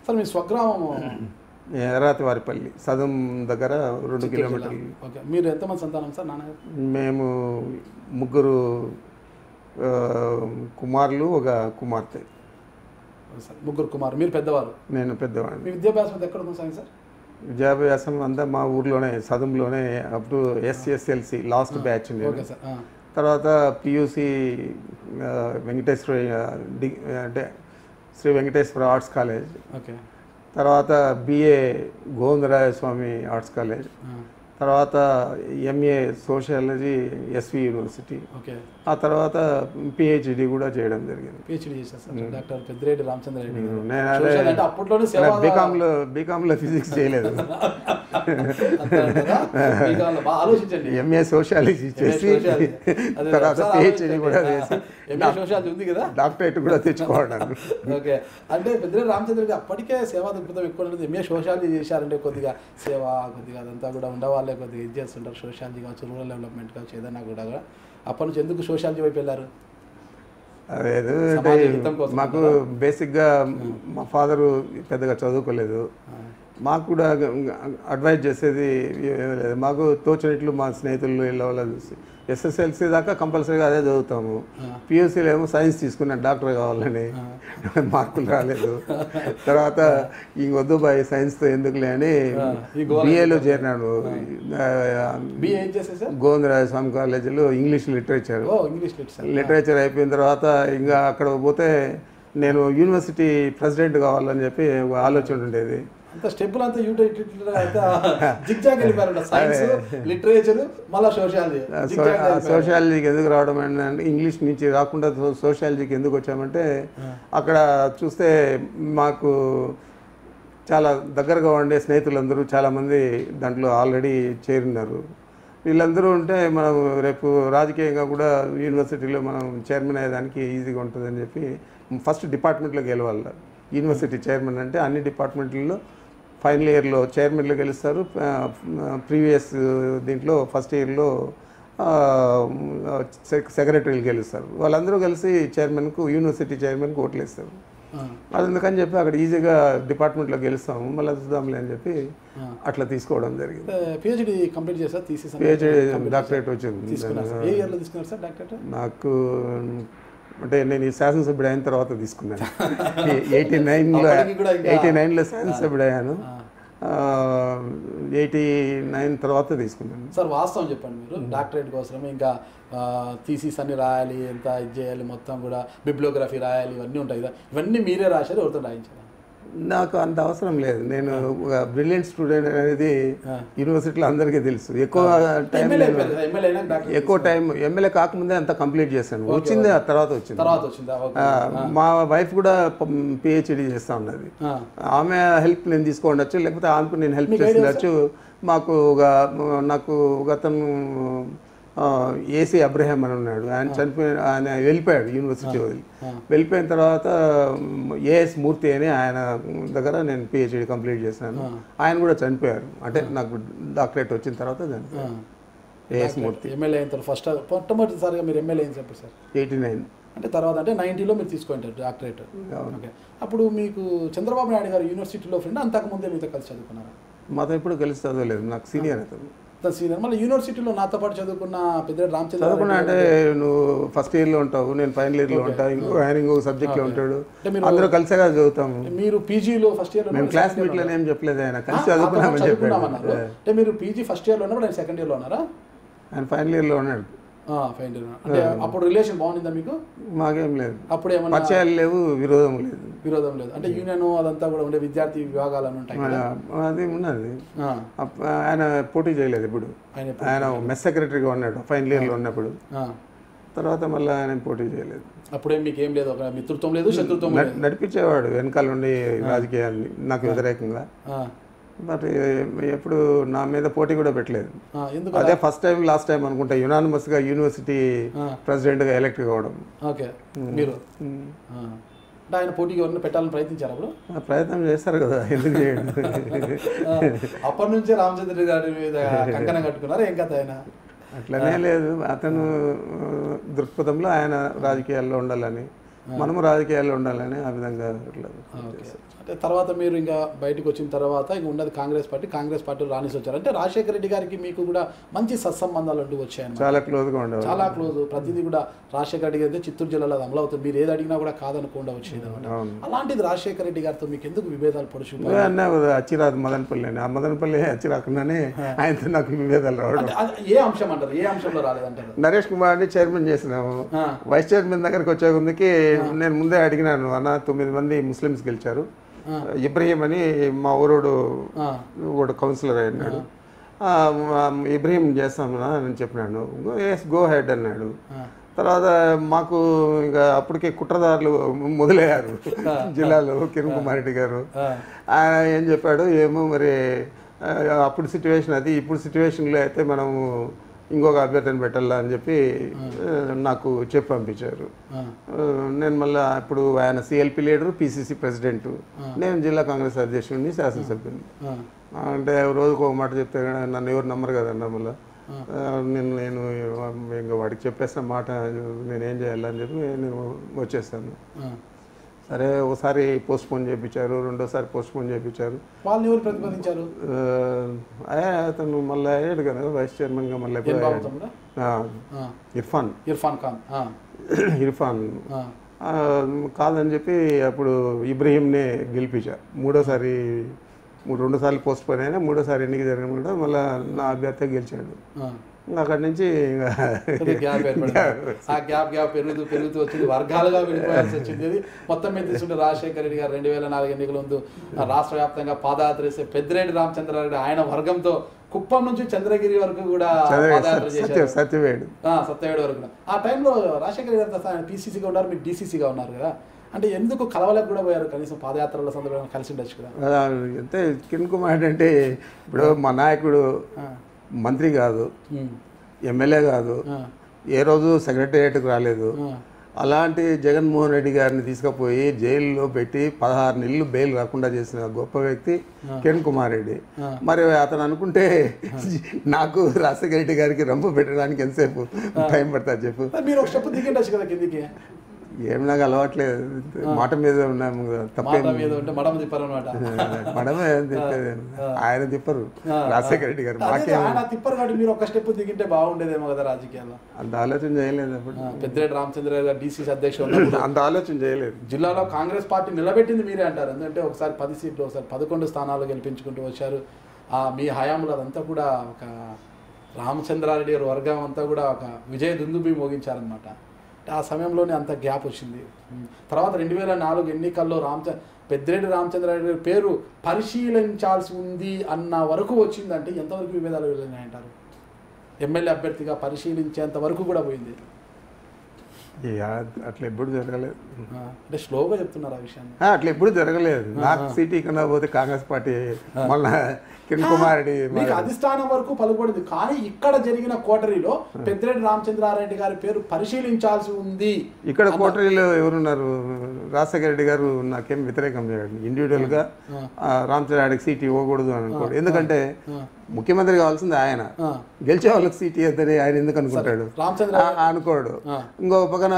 Sir మీ స్వగ్రామము? ఎర్రాతివారిపల్లి సదం దగ్గర 2 కిలోమీటర్లు. Okay. మీరు ఎంతమంది సంతానం సార్ నాన్నగారు? మేము 3 కుమారులు, 1 కుమార్తె. సార్ 3 కుమారులు, మీరు పెద్దవారు? నేను పెద్దవాడిని. మీ విద్యాభ్యాసం ఎక్కడ కొనసాగింది సార్? విద్యాభ్యాసం అంతా మా ఊర్లోనే సదంలోనే up to SSLC last batch. తర్వాత PUC వెంకటేశ్వర అంటే Sri Venkateswara arts college. Okay. తర్వాత BA Govindaraya Swami arts college. తర్వాత MA sociology SV university. Okay. ఆ తర్వాత PhD కూడా చేయడం జరిగింది. PhD చేశారు సార్ డాక్టర్ పెద్దిరెడ్డి రామచంద్ర రెడ్డి. నేను అప్పట్లోనే బీకామ్లో ఫిజిక్స్ చేయలేదు. ఆలోచించండి. MA సోషియాలజీ చేసి తర్వాత PhD కూడా చేసి సోషియాలజీ ఉంది కదా, డాక్టరేట్ కూడా తెచ్చుకోవడం. ఓకే. అంటే పెద్దిరెడ్డి రామచంద్ర రెడ్డి అప్పటికే సేవా దృక్పథం ఎక్కువ ఉంటుంది. MA సోషియాలజీ చేశారంటే కొద్దిగా సేవ కొద్దిగా అదంతా కూడా ఉండవాళ్ళే కొద్దిగా ఇది చేస్తుంటారు. సోషియాలజీ కావచ్చు, రూరల్ డెవలప్మెంట్ కావచ్చు, ఏదైనా కూడా అప్పటి నుంచి ఎందుకు సోషియాలజీ వైపు వెళ్ళారు? అదేదో మాకు బేసిక్గా మా ఫాదరు పెద్దగా చదువుకోలేదు. మాకు కూడా అడ్వైజ్ చేసేది లేదు. మాకు తోచినట్లు మా స్నేహితులు ఇలా చూసి SSLC దాకా కంపల్సరీగా అదే చదువుతాము. PUCలో ఏమో సైన్స్ తీసుకున్నాను డాక్టర్ కావాలని, మార్కులు రాలేదు. తర్వాత ఇంకొద్దు బాయ్ సైన్స్తో ఎందుకులే అని BAలో చేరినాను. గోవిందరాయ స్వామి కాలేజీలో ఇంగ్లీష్ లిటరేచర్ అయిపోయిన తర్వాత ఇంకా అక్కడ పోతే నేను యూనివర్సిటీ ప్రెసిడెంట్ కావాలని చెప్పి ఆలోచన ఉండేది. అంత స్టెప్పులు అంతా సైన్స్ లిటరేచర్ మళ్ళీ సోషియాలజీకి ఎందుకు రావడం అంటే ఇంగ్లీష్ నుంచి రాకుండా సోషియాలజీకి ఎందుకు వచ్చామంటే అక్కడ చూస్తే మాకు చాలా దగ్గరగా ఉండే స్నేహితులందరూ చాలామంది దాంట్లో ఆల్రెడీ చేరినారు. వీళ్ళందరూ ఉంటే మనం రేపు రాజకీయంగా కూడా యూనివర్సిటీలో మనం చైర్మన్ అయ్యేదానికి ఈజీగా ఉంటుందని చెప్పి ఫస్ట్ డిపార్ట్మెంట్లో గెలవాలి. యూనివర్సిటీ చైర్మన్ అంటే అన్ని డిపార్ట్మెంట్లలో ఫైనల్ ఇయర్లో చైర్మన్లు గెలుస్తారు. ప్రీవియస్ దీంట్లో ఫస్ట్ ఇయర్లో సెక్రటరీలు గెలుస్తారు. వాళ్ళందరూ కలిసి చైర్మన్కు యూనివర్సిటీ చైర్మన్కి ఓట్లు వేస్తారు. అందుకని చెప్పి అక్కడ ఈజీగా డిపార్ట్మెంట్లో గెలుస్తాము, మళ్ళీ చూద్దాంలే అని చెప్పి అట్లా తీసుకోవడం జరిగింది. PhD కంప్లీట్ చేశారు? PhD డాక్టరేట్ వచ్చింది నాకు. అంటే నేను ఈ శాసనసభ్యుడు అయిన తర్వాత తీసుకున్నాను. 89లో శాసనసభ్యుడు అయ్యాను. 89 తర్వాత తీసుకున్నాను. సార్ వాస్తవం చెప్పండి, మీరు డాక్టరేట్ కోసం ఇంకా థీసిస్ అన్ని రాయాలి, ఎంత ఇది చేయాలి, మొత్తం కూడా బిబ్లియోగ్రఫీ రాయాలి, ఇవన్నీ ఉంటాయి కదా, ఇవన్నీ మీరే రాశారు, ఎవరితో రాయించారు? నాకు అంత అవసరం లేదు. నేను ఒక బ్రిలియంట్ స్టూడెంట్ అనేది యూనివర్సిటీలో అందరికీ తెలుసు. ఎక్కువ టైం MLA కాకముందే అంతా కంప్లీట్ చేశాను. వచ్చింది ఆ తర్వాత వచ్చింది. మా వైఫ్ కూడా PhD చేస్తూ ఉన్నది. ఆమె హెల్ప్ నేను తీసుకోవచ్చు, లేకపోతే ఆమెకు నేను హెల్ప్ చేస్తుండొచ్చు. నాకు ఒక అతను AC అబ్రహాం అని ఉన్నాడు. ఆయన వెళ్ళిపోయాడు యూనివర్సిటీ వదిలి. వెళ్ళిపోయిన తర్వాత AS మూర్తి అని ఆయన దగ్గర నేను PhD కంప్లీట్ చేశాను. ఆయన కూడా చనిపోయారు. అంటే నాకు డాక్టరేట్ వచ్చిన తర్వాత చనిపోయారు. AS మూర్తి. MLA అయిన తర్వాత ఫస్ట్ మొట్టమొదటిసారిగా మీరు MLA అని చెప్పారు సార్? 89 అంటే తర్వాత అంటే 90లో మీరు తీసుకుంటారు డాక్టరేట్. ఓకే. అప్పుడు మీకు చంద్రబాబు నాయుడు గారు యూనివర్సిటీలో ఫ్రెండ్, అంతకుముందే మీతో కలిసి చదువుకున్నారా? మాతో ఎప్పుడు కలిసి చదవలేదు, నాకు సీనియర్ అతను. సీనియర్. మళ్ళీ యూనివర్సిటీలో నాతో పాటు చదువుకున్న పెద్దిరెడ్డి రామచంద్ర చదువుకున్నా అంటే నువ్వు ఫస్ట్ ఇయర్లో ఉంటావు, నేను ఫైనల్ ఇయర్లో ఉంటాను, ఆయన ఇంకొక సబ్జెక్ట్లో ఉంటాడు, అందరూ కలిసేగా చదువుతాము. మీరు PGలో ఫస్ట్ ఇయర్లో మేము క్లాస్మేట్లో ఏం చెప్పలేదు, ఆయన కలిసి చదువుకున్నామని చెప్పాడు. అంటే మీరు PG ఫస్ట్ ఇయర్లో ఉన్నప్పుడు ఆయన సెకండ్ ఇయర్లో ఉన్నారా? ఆయన ఫైనల్ ఇయర్లో ఉన్నాడు. Final year. అంటే అప్పుడు రిలేషన్ బాగుండిందా మీకు? మాకేం లేదు, అప్పుడు ఏమన్నా పరిచయాలు లేవు, విరోధం లేదు. అంటే యూనియన్ అదంతా కూడా ఉండే విద్యార్థి విభాగాలు అని ఉంటాయి, అది ఉన్నది. ఆయన పోటీ చేయలేదు ఇప్పుడు. ఆయన మెస్ సెక్రటరీగా ఉన్నాడు ఫైనల్ ఇయర్లో ఉన్నప్పుడు. తర్వాత మళ్ళీ ఆయన పోటీ చేయలేదు. అప్పుడేం మీకు ఏం లేదు, ఒక మిత్రత్వం లేదు, శత్రుత్వం నడిపించేవాడు వెనకాల నుండి రాజకీయాల్ని నాకు వ్యతిరేకంగా. మరి ఎప్పుడు నా మీద పోటీ కూడా పెట్టలేదు. అదే ఫస్ట్ టైం లాస్ట్ టైం అనుకుంటా యునానిమస్గా యూనివర్సిటీ ప్రెసిడెంట్గా ఎలక్ట్ కావడం. ఓకే. మీరు ఆయన పోటీకి ఎవరిని పెట్టాలని ప్రయత్నించారు? అప్పుడు ప్రయత్నం చేస్తారు కదా, ఎందుకు చేయండి. అప్పటి నుంచే రామచంద్ర గారి మీద కంకణం కట్టుకున్నారు. ఏం కథ ఆయన? అట్లనే లేదు, అతను దృక్పథంలో ఆయన రాజకీయాల్లో ఉండాలని, మనము రాజకీయాల్లో ఉండాలని ఆ విధంగా అట్లా చేశారు. అంటే తర్వాత మీరు ఇంకా బయటకు వచ్చిన తర్వాత ఇంక ఉన్నది కాంగ్రెస్ పార్టీలో రాణిసి వచ్చారు. అంటే రాజశేఖర రెడ్డి గారికి మీకు కూడా మంచి సత్సంబంధాలు అంటూ వచ్చాయన్నమాట. చాలా క్లోజ్గా ఉండేవారు, చాలా క్లోజ్. ప్రతిదీ కూడా రాజశేఖర రెడ్డి గారి చిత్తూరు జిల్లాలో అది అమలు అవుతుంది, మీరు ఏది అడిగినా కూడా కాదనకుండా వచ్చేది అనమాట. అలాంటిది రాజశేఖర రెడ్డి గారితో మీకు ఎందుకు విభేదాలు పొడుచు అన్నా అచ్చిరాదు మదనపల్లి అని, ఆ మదనపల్లి అచ్చి రాకుండానే ఆయనతో నాకు విభేదాలు రావడం. ఏ అంశం అంటారు, ఏ అంశంలో రాలేదంటారు? నరేష్ కుమార్ని చైర్మన్ చేసినాము, వైస్ చైర్మన్ దగ్గరికి వచ్చే ముందుకి నేను ముందే అడిగినాను, అన్న 9 మంది ముస్లిమ్స్ గెలిచారు, ఇబ్రహీం అని మా ఊరోడు కౌన్సిలర్ అయినాడు, ఇబ్రహీం చేస్తామన్నా అని చెప్పినాను. ఎస్ గో హెడ్ అన్నాడు. తర్వాత మాకు ఇంకా అప్పటికే కుట్రదారులు మొదలయ్యారు జిల్లాలో. కిరణ్ కుమార్ రెడ్డి గారు ఆయన ఏం చెప్పాడు, ఏమో మరి అప్పుడు సిచ్యువేషన్ అది, ఇప్పుడు సిచ్యువేషన్లో అయితే మనము ఇంకొక అభ్యర్థిని పెట్టాలా అని చెప్పి నాకు చెప్పి పంపించారు. నేను మళ్ళీ ఇప్పుడు ఆయన సిఎల్పి లీడరు, పిసిసి ప్రెసిడెంట్, నేను జిల్లా కాంగ్రెస్ అధ్యక్షుడిని, శాసనసభ్యుని. అంటే రోజుకు ఒక మాట చెప్తే నన్ను ఎవరు నమ్మరు కదన్నా, మళ్ళీ నేను ఇంకా వాడికి చెప్పేసిన మాట నేనేం చేయాలని చెప్పి నేను వచ్చేస్తాను. సరే, ఒకసారి పోస్ట్పోన్ చేయించారు, రెండోసారి పోస్ట్పోన్ చేయించారు. వాళ్ళు ఎవరు ప్రతిపాదించారు? అతను మళ్ళీ అయ్యాడు కదా వైస్ చైర్మన్గా, మళ్ళీ ఇర్ఫాన్ కాదని చెప్పి అప్పుడు ఇబ్రహీంనే గెలిపించారు. రెండుసార్లు పోస్ట్పోన్ అయినా మూడోసారి ఎన్నిక జరిగిన కూడా మళ్ళీ నా అభ్యర్థి గెలిచాడు. అక్కడి నుంచి గ్యాప్ పెరుగుతూ వచ్చింది, వర్గాలుగా విడిపోయాల్సి వచ్చింది. మొత్తం మీద తీసుకుంటే రాజశేఖర రెడ్డి గారు 2004 ఎన్నికల ముందు రాష్ట్ర వ్యాప్తంగా పాదయాత్ర చేసే పెద్దిరెడ్డి రామచంద్రారెడ్డి ఆయన వర్గంతో కుప్పం నుంచి చంద్రగిరి వరకు కూడా పాదయాత్ర చేశారు, సత్యవేడు వరకు. ఆ టైంలో రాజశేఖర రెడ్డి గారు పిసిసిగా ఉన్నారు, మీరు డిసిసిగా ఉన్నారు కదా, అంటే ఎందుకు కలవలకు కూడా పోయారు? కనీసం పాదయాత్రల సందర్భంగా కలిసి ఉండొచ్చు కదా. అంటే కిరణ్ కుమార్ అంటే ఇప్పుడు మా నాయకుడు మంత్రి కాదు, ఎమ్మెల్యే కాదు, ఏ రోజు సెక్రటేరియట్కి రాలేదు. అలాంటి జగన్మోహన్ రెడ్డి గారిని తీసుకుపోయి జైల్లో పెట్టి 16 నెలలు బెయిల్ రాకుండా చేసిన గొప్ప వ్యక్తి కిరణ్ కుమార్ రెడ్డి. మరి అతను అనుకుంటే నాకు రాజశేఖర రెడ్డి గారికి రంపు పెట్టడానికి ఎంతసేపు టైం పడుతుంది చెప్పు? మీరు ఒక స్టెప్ దిగండి కదా కిందికి. ఏం నాకు అలవాట్లేదు, మాట మీద ఉన్నాము, మడమే తిప్పేది, ఆయన తిప్పరు రాజశేఖర రెడ్డి గారు. తిప్పరు కాబట్టి మీరు ఒక స్టెప్ దిగింటే బాగుండేదేమో కదా రాజకీయాల్లో. అంత ఆలోచన చేయలేదు అప్పుడు. పెద్దిరెడ్డి రామచంద్ర గారు డిసిసి అధ్యక్షుడు అంత ఆలోచన చేయలేదు. జిల్లాలో కాంగ్రెస్ పార్టీ నిలబెట్టింది మీరే అంటారు, ఎందుకంటే ఒకసారి 10 సీట్లు, ఒకసారి 11 స్థానాలు గెలిపించుకుంటూ వచ్చారు. మీ హయాంలో అదంతా కూడా ఒక రామచంద్రారెడ్డి గారి వర్గం అంతా కూడా ఒక విజయ దుందుబి మోగించారనమాట. ఆ సమయంలోనే అంత గ్యాప్ వచ్చింది. తర్వాత 2004 ఎన్నికల్లో పెద్దిరెడ్డి రామచంద్రారెడ్డి గారి పేరు పరిశీలించాల్సి ఉంది అన్న వరకు వచ్చిందంటే ఎంతవరకు విభేదాలు వెళ్ళినాయంటారు? ఎమ్మెల్యే అభ్యర్థిగా పరిశీలించేంత వరకు కూడా పోయింది. అట్లా ఎప్పుడు జరగలేదు, అంటే స్లోగా చెప్తున్నారు ఆ విషయాన్ని. అట్లా ఎప్పుడు జరగలేదు. నాకు సీట్ ఇక్కడ పోతే కాంగ్రెస్ పార్టీ మళ్ళీ కిరణ్ కుమార్ రెడ్డి మీకు అధిష్టానం వరకు పలుకుబడింది, కానీ ఇక్కడ జరిగిన కోటరీలో పెద్దిరెడ్డి రామచంద్రారెడ్డి గారి పేరు పరిశీలించాల్సి ఉంది. ఇక్కడ కోటరీలో ఎవరున్నారు? రాజశేఖర రెడ్డి గారు నాకేం వ్యతిరేకం చేయండి, ఇండివిజువల్గా రామచంద్రారెడ్డికి సీట్ ఇవ్వకూడదు అని అనుకోడు. ఎందుకంటే ముఖ్యమంత్రి కావాల్సింది ఆయన, గెలిచే వాళ్ళకి సీట్ ఇవ్వద్దని ఆయన ఎందుకు అనుకుంటాడు? అనుకోడు. ఇంకో పక్కన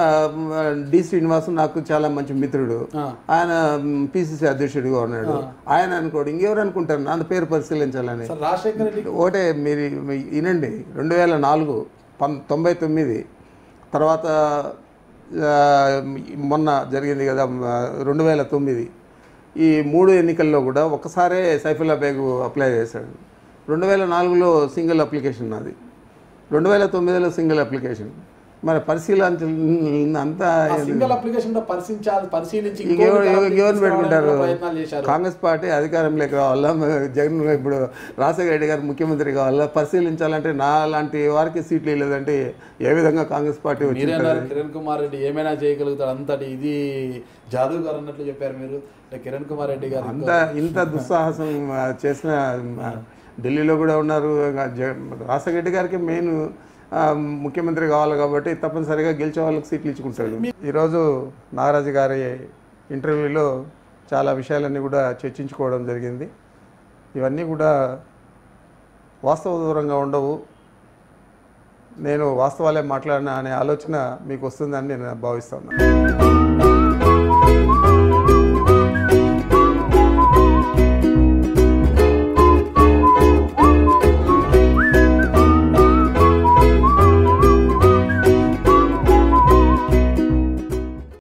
డి శ్రీనివాస్ నాకు చాలా మంచి మిత్రుడు, ఆయన పిసిసి అధ్యక్షుడిగా ఉన్నాడు, ఆయన అనుకోడు. ఇంకెవరు అనుకుంటారు అంత పేరు పరిశీలించాలని? ఒకటే మీరు వినండి, 2004, 99, తర్వాత మొన్న జరిగింది కదా 2009, ఈ 3 ఎన్నికల్లో కూడా ఒక్కసారే సైఫుల్లా బేగ్ అప్లై చేశాడు. 2004లో సింగిల్ అప్లికేషన్ నాది, 2009లో సింగిల్ అప్లికేషన్. మరి పరిశీలించాలంతా ఎవరిని పెట్టుకుంటారు? కాంగ్రెస్ పార్టీ అధికారంలోకి రావాలా, జగన్ ఇప్పుడు రాజశేఖర రెడ్డి గారు ముఖ్యమంత్రి కావాలా? పరిశీలించాలంటే నా లాంటి వారికి సీట్లు లేదంటే ఏ విధంగా కాంగ్రెస్ పార్టీ వచ్చింది? కిరణ్ కుమార్ రెడ్డి ఏమైనా చేయగలుగుతాడు, అంతటి ఇది జాదూగారు అన్నట్లు చెప్పారు మీరు. కిరణ్ కుమార్ రెడ్డి గారు ఇంత దుస్సాహసం చేసిన ఢిల్లీలో కూడా ఉన్నారు. రాజశేఖర రెడ్డి గారికి మెయిన్ ముఖ్యమంత్రి కావాలి కాబట్టి తప్పనిసరిగా గెలిచే వాళ్ళకి సీట్లు ఇచ్చుకుంటాడు. ఈరోజు నాగరాజు గారి ఇంటర్వ్యూలో చాలా విషయాలన్నీ కూడా చర్చించుకోవడం జరిగింది. ఇవన్నీ కూడా వాస్తవ దూరంగా ఉండవు. నేను వాస్తవాలే మాట్లాడినా అనే ఆలోచన మీకు వస్తుందని నేను భావిస్తున్నాను.